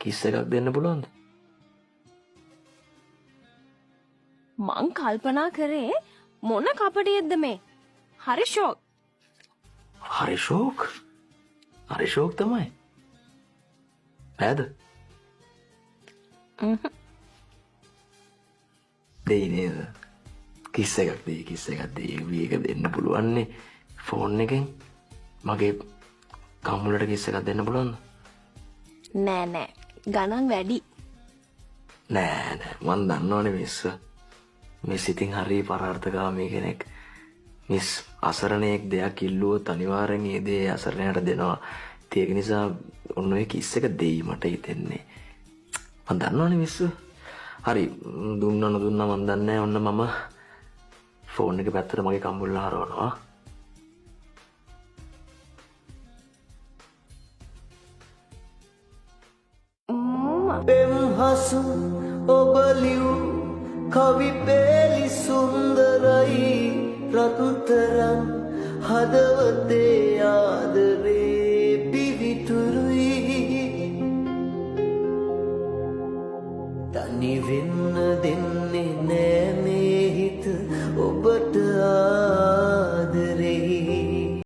කිස් එකක් දෙන්න පුළුවන්ද? මං කල්පනා කරේ මොන කපටියෙක්ද මේ? හරි ෂෝක්. හරි ෂෝක්. හරි ෂෝක් තමයි. නේද? දෙයි නේද? කිස් එකක් දෙයි. මේක දෙන්න පුළුවන්නේ ෆෝන් එකෙන්. මගේ කම්මුලට කිස් එකක් දෙන්න පුළුවන්ද? නෑ ගණන් වැඩි. නෑ මන් දන්නවනේ මිස්. මිස් ඉතින් හරි පරාර්ථකාමී කෙනෙක්. මිස් අසරණයෙක් දෙයක් ඉල්ලුවොත් අනිවාර්යෙන් ඒ දේ අසරණයට දෙනවා. ඒක නිසා ඔන්න ඔය කිස් එක දෙයි මට හිතෙන්නේ. මන් දන්නවනේ මිස්. හරි දුන්නා නොදුන්නා මන් දන්නේ ඔන්න මම ෆෝන් එක පැත්තට මගේ කම්බුල්ල හරවනවා. පෙම්හසු ඔබ ලියූ කවි පෙළි සුන්දරයි රත්තරන් හදවතේ ආදරේ පිවිතුරුයි තනි වෙන්න දෙන්න